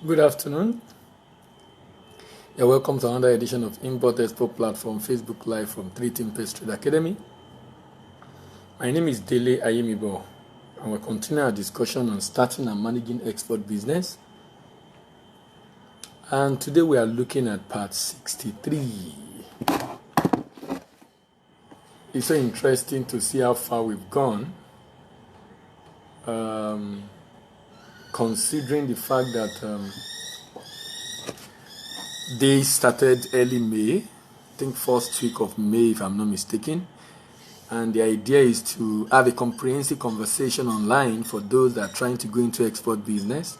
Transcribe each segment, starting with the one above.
Good afternoon. You're welcome to another edition of Import Export Platform Facebook Live from 3 Team Pest Trade Academy. My name is Dele Ayemibo, and we'll continue our discussion on starting and managing export business. And today we are looking at part 63. It's so interesting to see how far we've gone, considering the fact that they started early May, I think first week of May if I'm not mistaken, and the idea is to have a comprehensive conversation online for those that are trying to go into export business,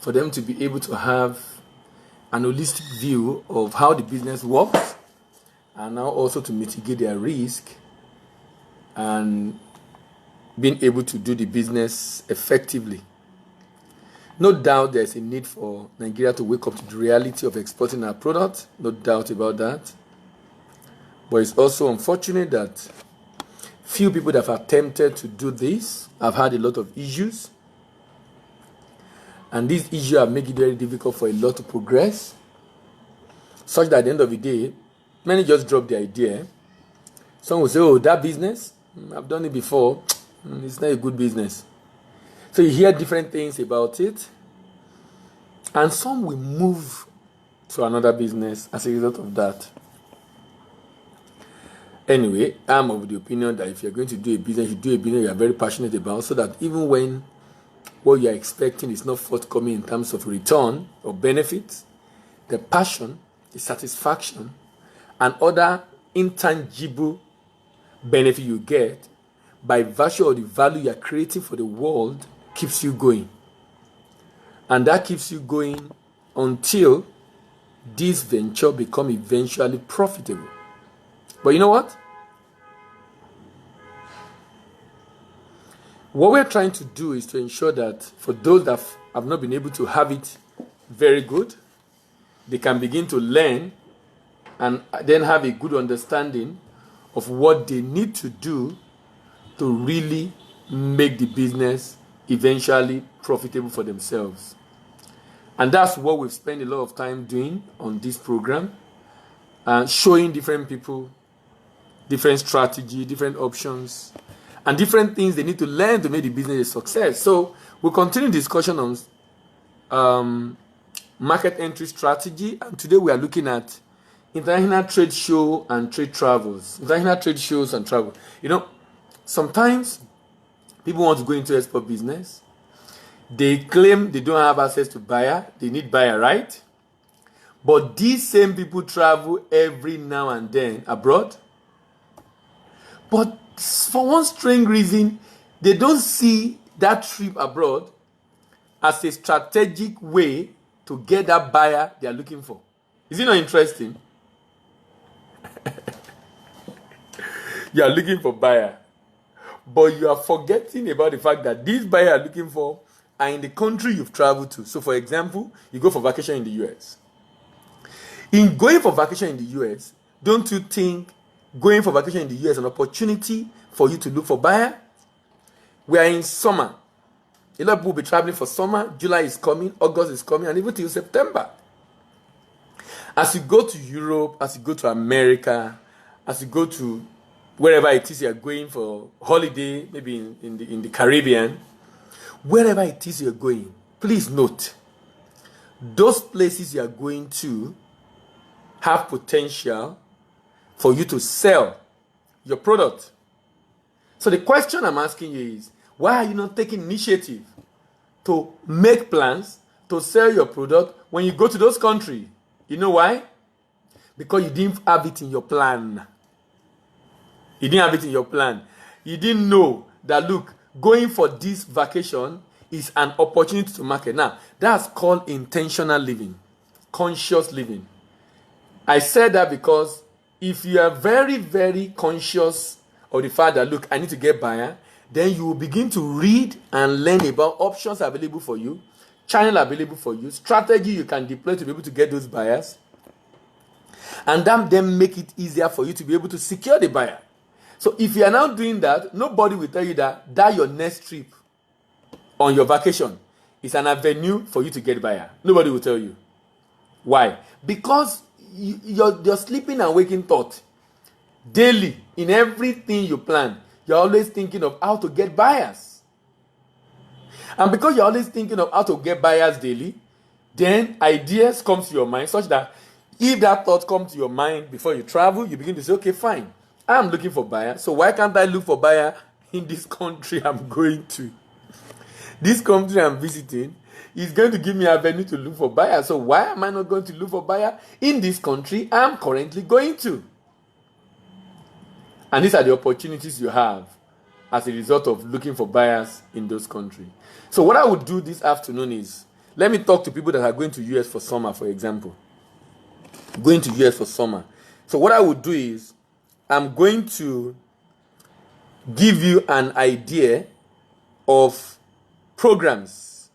for them to be able to have an holistic view of how the business works, and now also to mitigate their risk and being able to do the business effectively. No doubt there's a need for Nigeria to wake up to the reality of exporting our product, no doubt about that. But it's also unfortunate that few people that have attempted to do this have had a lot of issues. And these issues have made it very difficult for a lot to progress, such that at the end of the day, many just drop the idea. Some will say, oh, that business, I've done it before, it's not a good business. So you hear different things about it, and some will move to another business as a result of that. Anyway, I'm of the opinion that if you're going to do a business, you do a business you are very passionate about, so that even when what you're expecting is not forthcoming in terms of return or benefits, the passion, the satisfaction, and other intangible benefit you get by virtue of the value you're creating for the world keeps you going. And that keeps you going until this venture becomes eventually profitable. But you know what? What we're trying to do is to ensure that for those that have not been able to have it very good, they can begin to learn and then have a good understanding of what they need to do to really make the business eventually profitable for themselves. And that's what we've spent a lot of time doing on this program, showing different people different strategy, different options, and different things they need to learn to make the business a success. So we'll continue discussion on market entry strategy, and today we are looking at international trade show and trade travels. International trade shows and travel. You know, sometimes people want to go into export business. They claim they don't have access to buyer. They need buyer, right? But these same people travel every now and then abroad. But for one strange reason, they don't see that trip abroad as a strategic way to get that buyer they are looking for. Is it not interesting? You are looking for buyer, but you are forgetting about the fact that these buyers you are looking for are in the country you've traveled to. So for example, you go for vacation in the US. In going for vacation in the US, don't you think going for vacation in the US is an opportunity for you to look for buyer? We are in summer. A lot of people will be traveling for summer. July is coming, August is coming, and even till September. As you go to Europe, as you go to America, as you go to wherever it is you are going for holiday, maybe in the Caribbean, wherever it is you are going, please note, those places you are going to have potential for you to sell your product. So the question I'm asking you is, why are you not taking initiative to make plans to sell your product when you go to those countries? You know why? Because you didn't have it in your plan. You didn't have it in your plan. You didn't know that, look, going for this vacation is an opportunity to market. Now, that's called intentional living, conscious living. I said that because if you are very, very conscious of the fact that, look, I need to get buyer, then you will begin to read and learn about options available for you, channel available for you, strategy you can deploy to be able to get those buyers, and then make it easier for you to be able to secure the buyer. So if you are now doing that, nobody will tell you that your next trip on your vacation is an avenue for you to get buyer. Nobody will tell you. Why? Because your sleeping and waking thought daily in everything you plan, you're always thinking of how to get buyers. And because you're always thinking of how to get buyers daily, then ideas come to your mind such that if that thought comes to your mind before you travel, you begin to say, okay, fine, I'm looking for buyer. So why can't I look for buyer in this country I'm going to? This country I'm visiting is going to give me a avenue to look for buyer. So why am I not going to look for buyer in this country I'm currently going to? And these are the opportunities you have as a result of looking for buyers in those countries. So what I would do this afternoon is, let me talk to people that are going to US for summer, for example. Going to US for summer. So what I would do is, I'm going to give you an idea of programs,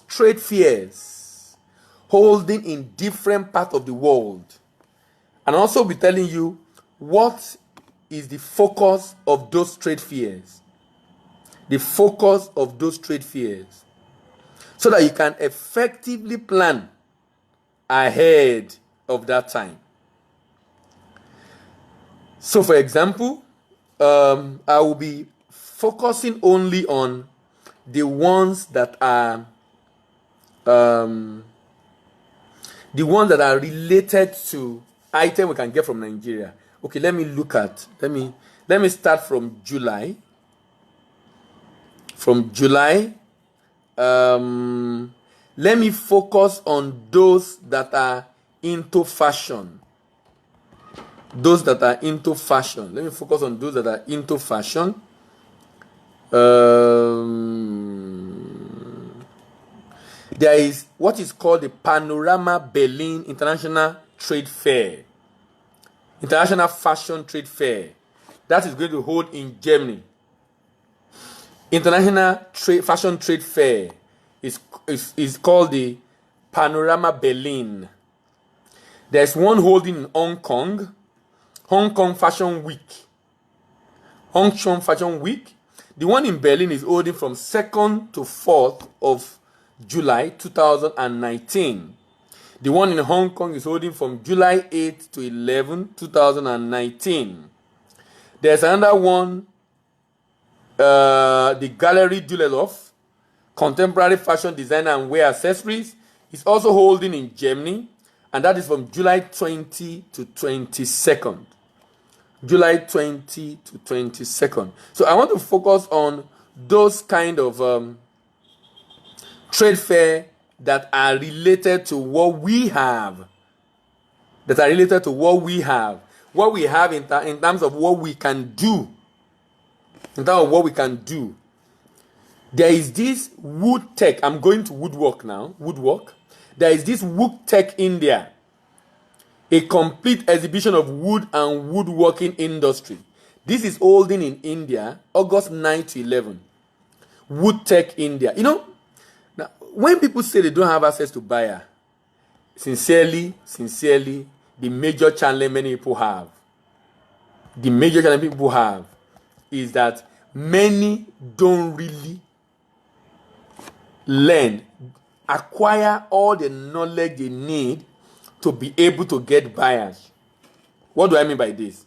trade fairs, holding in different parts of the world. And also be telling you what is the focus of those trade fairs. The focus of those trade fairs. So that you can effectively plan ahead of that time. So for example, I will be focusing only on the ones that are related to items we can get from Nigeria. Okay, let me start from July. From July, let me focus on those that are into fashion. Those that are into fashion. Let me focus on those that are into fashion. There is what is called the Panorama Berlin International Trade Fair. International Fashion Trade Fair. That is going to hold in Germany. International Fashion Trade Fair is called the Panorama Berlin. There's one holding in Hong Kong Fashion Week. Hong Kong Fashion Week. The one in Berlin is holding from 2nd to 4th of July 2019. The one in Hong Kong is holding from July 8th to 11th, 2019. There's another one, the Gallery Düsseldorf, Contemporary Fashion Designer and Wear Accessories, is also holding in Germany, and that is from July 20 to 22nd. July 20 to 22nd. So I want to focus on those kind of trade fair that are related to what we have. That are related to what we have. What we have in terms of what we can do. In terms of what we can do. There is this wood tech. I'm going to woodwork now. Woodwork. There is this wood tech India. A complete exhibition of wood and woodworking industry. This is holding in India, August 9 to 11. Wood Tech India. You know, now, when people say they don't have access to buyer, sincerely, the major challenge many people have, is that many don't really acquire all the knowledge they need to be able to get buyers. What do I mean by this?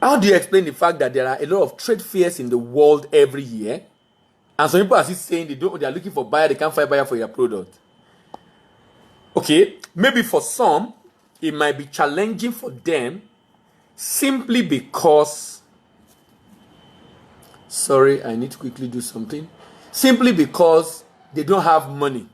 How do you explain the fact that there are a lot of trade fairs in the world every year, and some people are still saying they are looking for buyer, they can't find buyer for your product? Okay, maybe for some it might be challenging for them simply because, sorry, I need to quickly do something. Simply because they don't have money.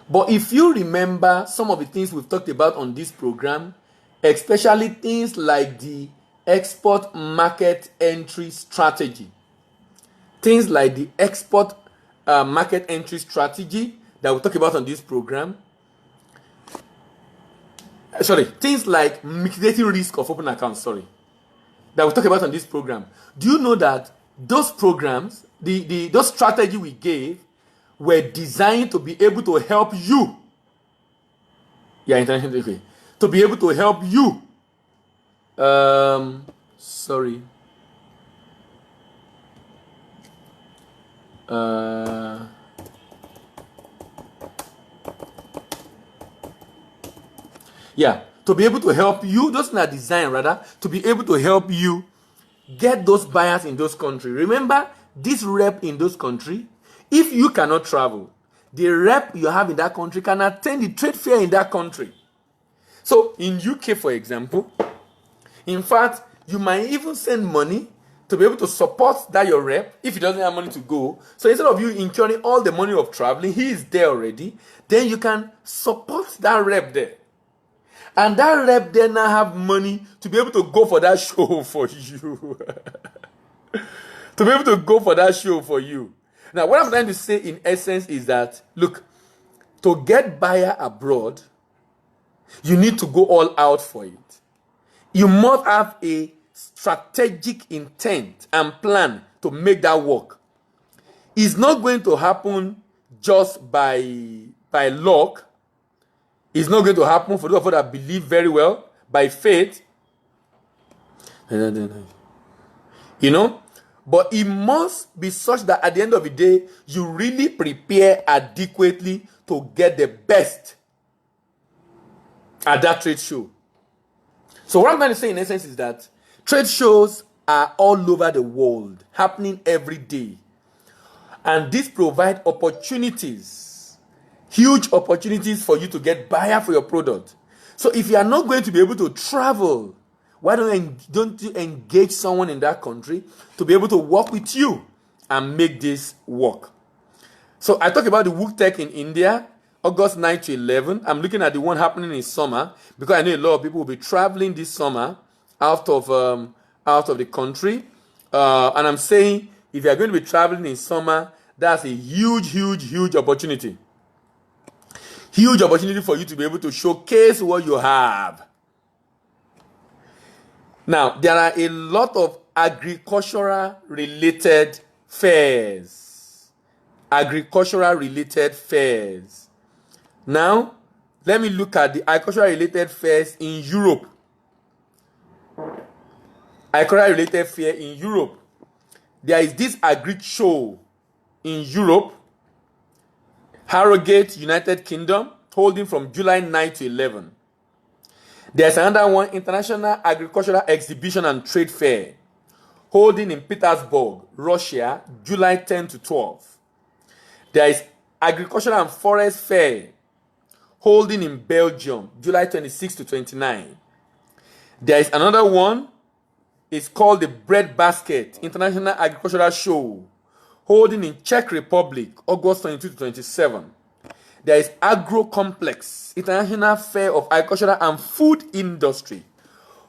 But if you remember some of the things we've talked about on this program, especially things like the export market entry strategy, things like the export market entry strategy that we'll talk about on this program, things like mitigating risk of open accounts, that we'll talk about on this program. Do you know that those programs, those strategies we gave, were designed to be able to help you. Internationally. To be able to help you. Uh, yeah, to be able to help you, those are designed rather, to be able to help you get those buyers in those countries. Remember, this rep in those countries, if you cannot travel, the rep you have in that country can attend the trade fair in that country. So in UK, for example, in fact, you might even send money to be able to support that your rep if he doesn't have money to go. So instead of you incurring all the money of traveling, he is there already. Then you can support that rep there. And that rep then now have money to be able to go for that show for you. To be able to go for that show for you. Now, what I'm trying to say in essence is that, look, to get buyer abroad, you need to go all out for it. You must have a strategic intent and plan to make that work. It's not going to happen just by luck. It's not going to happen for those of us that believe very well by faith. You know? But it must be such that at the end of the day, you really prepare adequately to get the best at that trade show. So what I'm trying to say in essence is that trade shows are all over the world, happening every day. And this provides opportunities, huge opportunities for you to get buyer for your product. So if you are not going to be able to travel, why don't you engage someone in that country to be able to work with you and make this work? So I talked about the WOOC in India, August 9 to 11. I'm looking at the one happening in summer because I know a lot of people will be traveling this summer out of the country. And I'm saying if you are going to be traveling in summer, that's a huge opportunity. Huge opportunity for you to be able to showcase what you have. Now, there are a lot of agricultural related fairs. Agricultural related fairs. Now, let me look at the agricultural related fairs in Europe. Agricultural related fair in Europe. There is this agri show in Europe, Harrogate, United Kingdom, holding from July 9 to 11. There's another one, International Agricultural Exhibition and Trade Fair, holding in Petersburg, Russia, July 10 to 12. There is Agricultural and Forest Fair, holding in Belgium, July 26 to 29. There is another one, it's called the Bread Basket International Agricultural Show, holding in Czech Republic, August 22 to 27. There is Agro Complex, International Fair of Agricultural and Food Industry,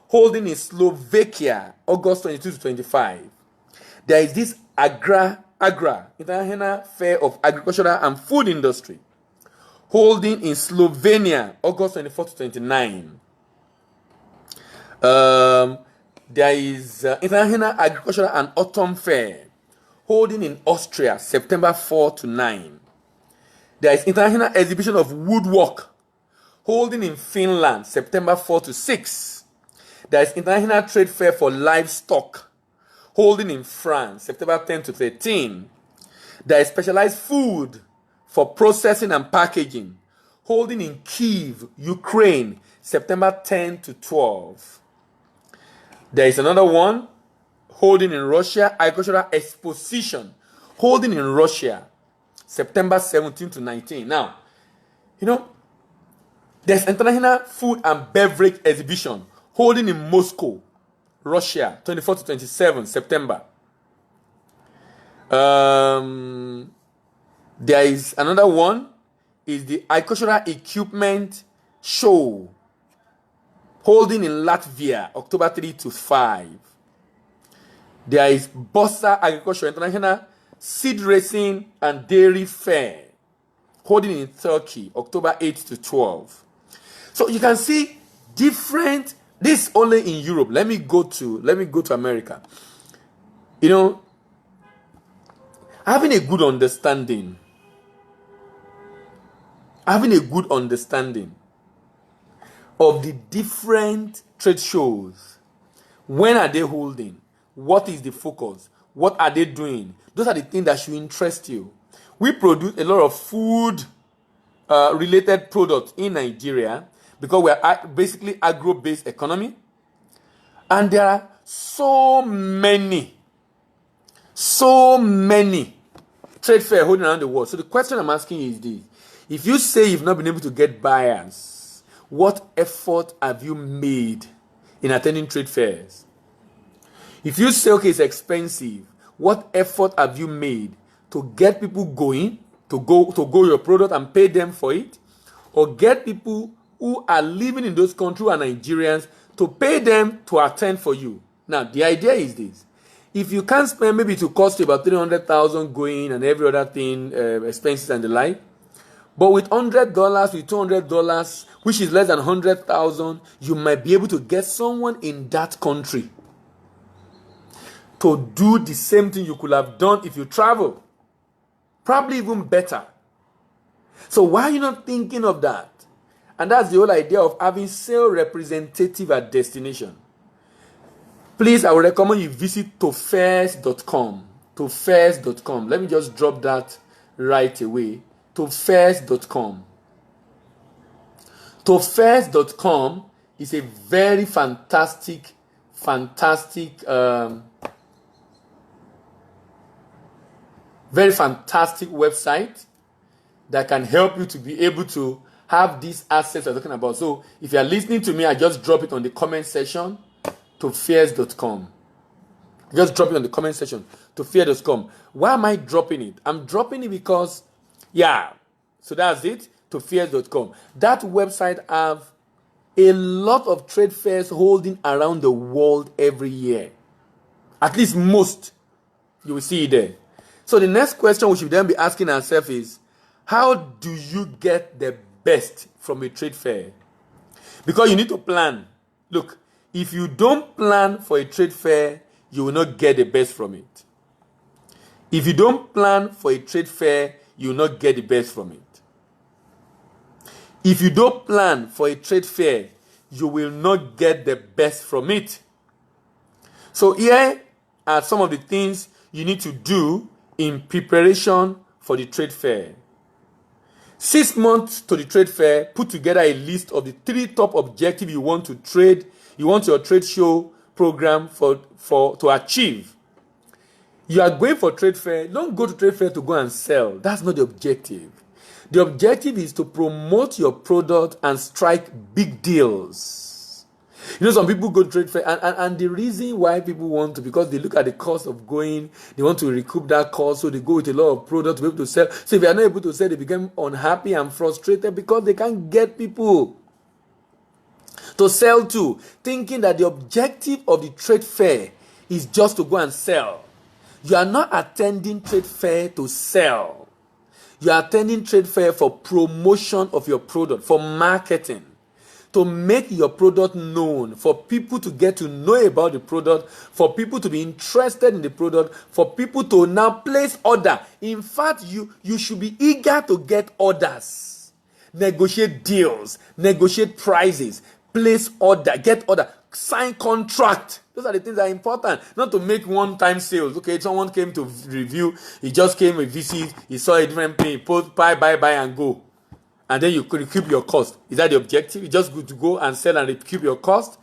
holding in Slovakia, August 22 to 25. There is this Agra, International Fair of Agricultural and Food Industry, holding in Slovenia, August 24 to 29. There is International Agricultural and Autumn Fair, holding in Austria, September 4 to 9. There is International Exhibition of Woodwork, holding in Finland, September 4 to 6. There is International Trade Fair for Livestock, holding in France, September 10 to 13. There is Specialized Food for Processing and Packaging, holding in Kyiv, Ukraine, September 10 to 12. There is another one, holding in Russia, Agricultural Exposition, holding in Russia, September 17 to 19. Now, there's International Food and Beverage Exhibition, holding in Moscow, Russia, 24 to 27 September. There is another one, is the Agricultural Equipment Show, holding in Latvia, October 3 to 5. There is Bossa Agriculture International Seed Racing and Dairy Fair, holding in Turkey, October 8 to 12. So you can see different, this only in Europe. Let me go to America. Having a good understanding of the different trade shows. When are they holding? What is the focus? What are they doing? Those are the things that should interest you. We produce a lot of food related products in Nigeria because we are basically agro-based economy. And there are so many trade fairs holding around the world. So the question I'm asking you is this. If you say you've not been able to get buyers, what effort have you made in attending trade fairs? If you say, okay, it's expensive, what effort have you made to get people going, to go your product and pay them for it? Or get people who are living in those countries who are Nigerians to pay them to attend for you? Now, the idea is this. If you can't spend, maybe it will cost you about 300,000 going and every other thing, expenses and the like. But with $100, with $200, which is less than 100,000, you might be able to get someone in that country to do the same thing you could have done if you travel. Probably even better. So why are you not thinking of that? And that's the whole idea of having sales representative at destination. Please, I would recommend you visit tofairs.com. Tofairs.com. Let me just drop that right away. Tofairs.com. Tofairs.com is a very fantastic website that can help you to be able to have these assets I'm talking about. So if you are listening to me, I just drop it on the comment section. Tofairs.com. Just drop it on the comment section. Tofairs.com. Why am I dropping it? I'm dropping it because, so that's it. Tofairs.com. That website have a lot of trade fairs holding around the world every year. At least most. You will see it there. So the next question we should then be asking ourselves is, how do you get the best from a trade fair? Because you need to plan. Look, if you don't plan for a trade fair, you will not get the best from it. If you don't plan for a trade fair, you will not get the best from it. If you don't plan for a trade fair, you will not get the best from it. So here are some of the things you need to do in preparation for the trade fair. 6 months to the trade fair, put together a list of the 3 top objectives you want your trade show program to achieve. You are going for trade fair, don't go to trade fair to go and sell. That's not the objective. The objective is to promote your product and strike big deals. You know, some people go to trade fair, and the reason why people want to, because they look at the cost of going, they want to recoup that cost, so they go with a lot of product to be able to sell. So if they are not able to sell, they become unhappy and frustrated because they can't get people to sell to, thinking that the objective of the trade fair is just to go and sell. You are not attending trade fair to sell. You are attending trade fair for promotion of your product, for marketing, to make your product known, for people to get to know about the product, for people to be interested in the product, for people to now place order. In fact, you should be eager to get orders, negotiate deals, negotiate prices, place order, get order, sign contract. Those are the things that are important. Not to make one-time sales. Okay, someone came to review, he just came with visit, he saw a different thing, post, buy and go. And then you could recoup your cost. Is that the objective? It's just good to go and sell and recoup your cost?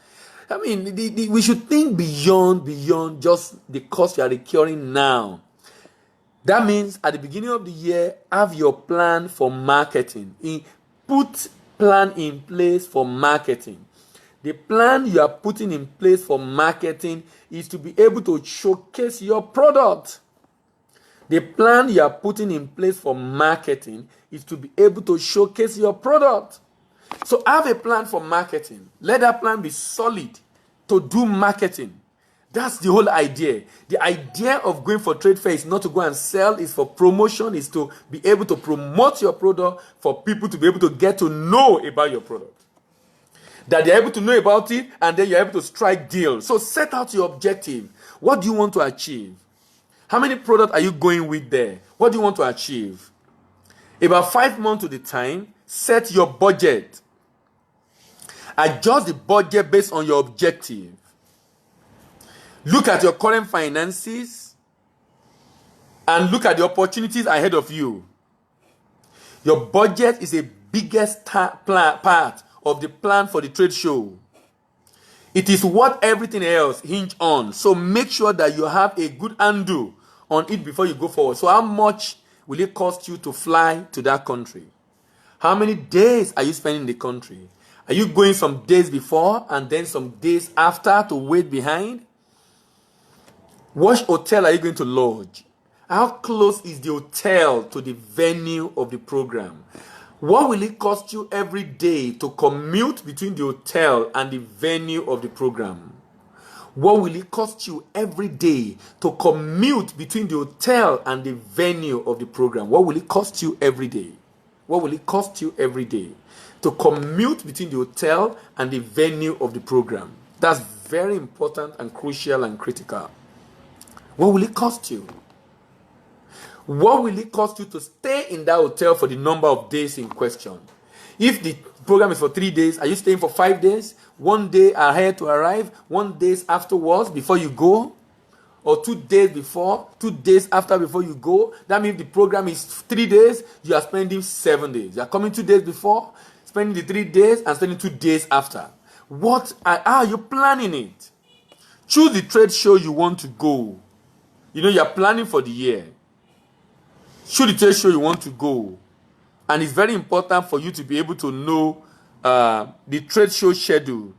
I mean, we should think beyond just the cost you are incurring now. That means at the beginning of the year, have your plan for marketing. Put plan in place for marketing. The plan you are putting in place for marketing is to be able to showcase your product. The plan you are putting in place for marketing is to be able to showcase your product. So have a plan for marketing. Let that plan be solid to do marketing. That's the whole idea. The idea of going for trade fair is not to go and sell, it's for promotion, is to be able to promote your product, for people to be able to get to know about your product. That they're able to know about it, and then you're able to strike deals. So set out your objective. What do you want to achieve? How many products are you going with there? What do you want to achieve? About 5 months to the time, set your budget. Adjust the budget based on your objective. Look at your current finances. and look at the opportunities ahead of you. Your budget is a biggest part of the plan for the trade show. It is what everything else hinges on. So make sure that you have a good handle on it before you go forward. So how much will it cost you to fly to that country? How many days are you spending in the country? Are you going some days before and then some days after to wait behind? Which hotel are you going to lodge? How close is the hotel to the venue of the program? What will it cost you every day to commute between the hotel and the venue of the program? What will it cost you every day to commute between the hotel and the venue of the program? What will it cost you every day? What will it cost you every day to commute between the hotel and the venue of the program? That's very important and crucial and critical. What will it cost you? What will it cost you to stay in that hotel for the number of days in question? If the program is for 3 days, are you staying for 5 days? 1 day ahead to arrive, 1 day afterwards before you go? Or 2 days before, 2 days after before you go? That means the program is 3 days, you are spending 7 days. You are coming 2 days before, spending the 3 days, and spending 2 days after. How are you planning it? Choose the trade show you want to go. You are planning for the year. Choose the trade show you want to go. And it's very important for you to be able to know the trade show schedule.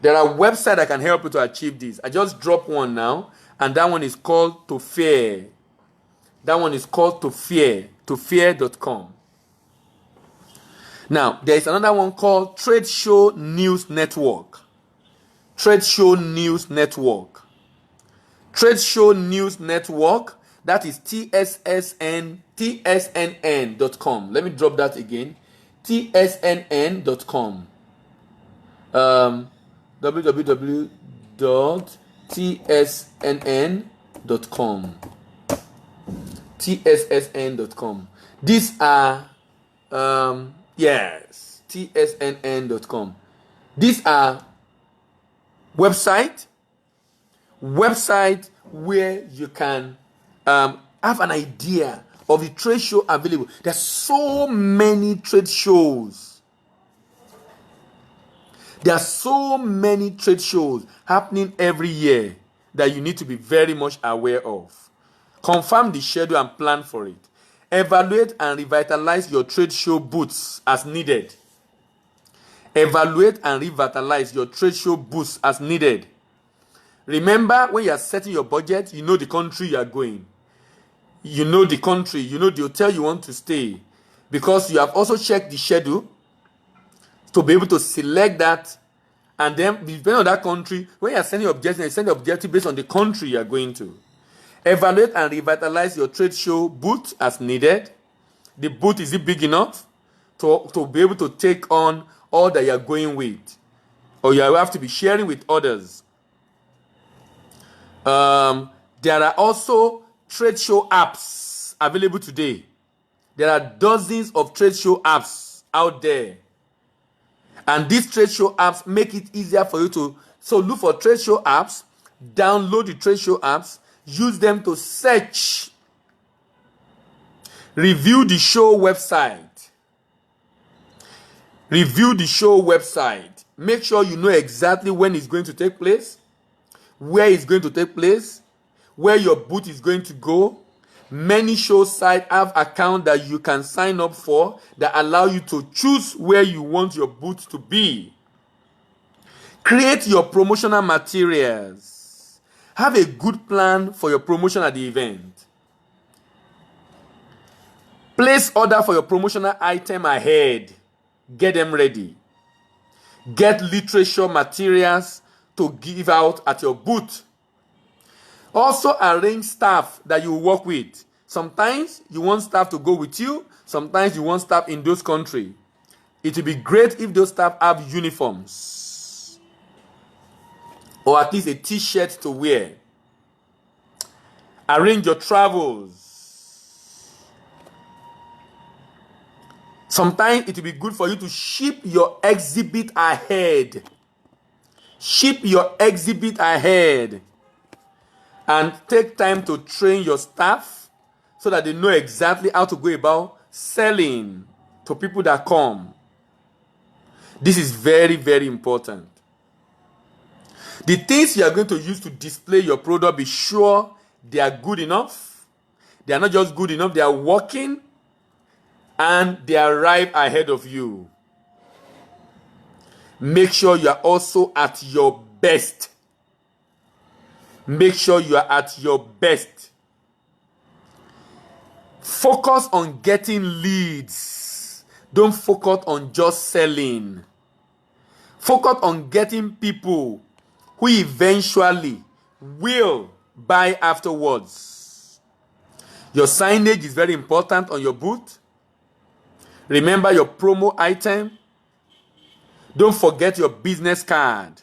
There are websites that can help you to achieve this. I just dropped one now, and that one is called Tofair. That one is called Tofair, tofair.com. Now, there is another one called Trade Show News Network. Trade Show News Network. Trade Show News Network, that is tsnn.com. Let me drop that again. tsnn.com. www.tsnn.com. tsnn.com. These are tsnn.com. These are website where you can have an idea of the trade show available. There's so many trade shows. There are so many trade shows happening every year that you need to be very much aware of. Confirm the schedule and plan for it. Evaluate and revitalize your trade show booths as needed. Evaluate and revitalize your trade show booths as needed. Remember, when you are setting your budget, you know the country you are going. You know the country, you know the hotel you want to stay. Because you have also checked the schedule to be able to select that. And then, depending on that country, when you are sending objectives, you send the objective based on the country you are going to. Evaluate and revitalize your trade show booth as needed. The booth, is it big enough to be able to take on all that you are going with? Or you have to be sharing with others. There are also trade show apps available today. There are dozens of trade show apps out there. And these trade show apps make it easier for you to... So look for trade show apps, download the trade show apps, use them to search. Review the show website. Review the show website. Make sure you know exactly when it's going to take place, where it's going to take place, where your booth is going to go. Many show sites have accounts that you can sign up for that allow you to choose where you want your booth to be. Create your promotional materials. Have a good plan for your promotion at the event. Place order for your promotional item ahead. Get them ready. Get literature materials to give out at your booth. Also arrange staff that you work with. Sometimes you want staff to go with you. Sometimes you want staff in those countries. It will be great if those staff have uniforms. Or at least a t-shirt to wear. Arrange your travels. Sometimes it will be good for you to ship your exhibit ahead. Ship your exhibit ahead. And take time to train your staff so that they know exactly how to go about selling to people that come. This is very, very important. The things you are going to use to display your product, be sure they are good enough. They are not just good enough, they are working and they arrive ahead of you. Make sure you are also at your best. Make sure you are at your best. Focus on getting leads. Don't focus on just selling. Focus on getting people who eventually will buy afterwards. Your signage is very important on your booth. Remember your promo item. Don't forget your business card.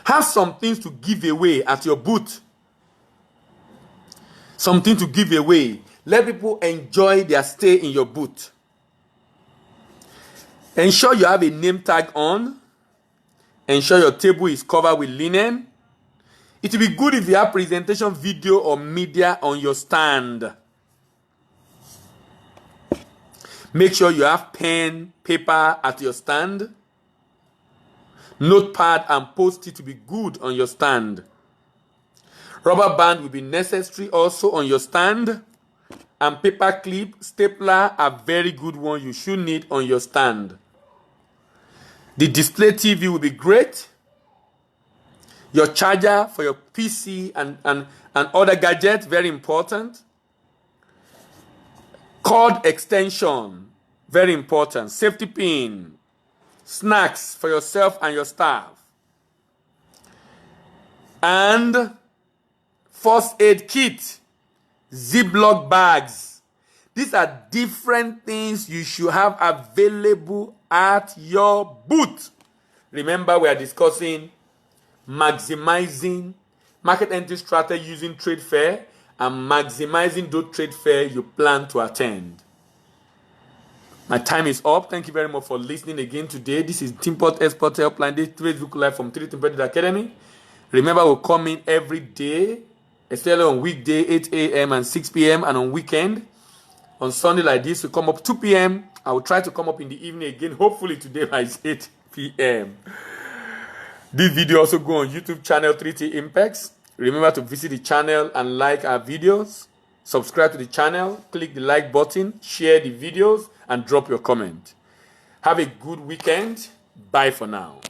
Have some things to give away at your booth. Something to give away. Let people enjoy their stay in your booth. Ensure you have a name tag on. Ensure your table is covered with linen. It will be good if you have presentation video or media on your stand. Make sure you have pen, paper at your stand. Notepad and post-it to be good on your stand. Rubber band will be necessary also on your stand. And paper clip, stapler are very good ones you should need on your stand. The display TV will be great. Your charger for your PC and other gadgets, very important. Cord extension, very important. Safety pin. Snacks for yourself and your staff. And first aid kit. Ziploc bags. These are different things you should have available at your booth. Remember, we are discussing maximizing market entry strategy using trade fair and maximizing those trade fair you plan to attend. My time is up. Thank you very much for listening again today. This is Timport Export Helpline, this Facebook Live from 3 Timport Academy. Remember, we'll come in every day, especially on weekday, 8 a.m. and 6 p.m. and on weekend. On Sunday like this, we come up 2 p.m. I will try to come up in the evening again, hopefully today by 8 p.m. This video also go on YouTube channel 3T Impacts. Remember to visit the channel and like our videos. Subscribe to the channel, click the like button, share the videos, and drop your comment. Have a good weekend. Bye for now.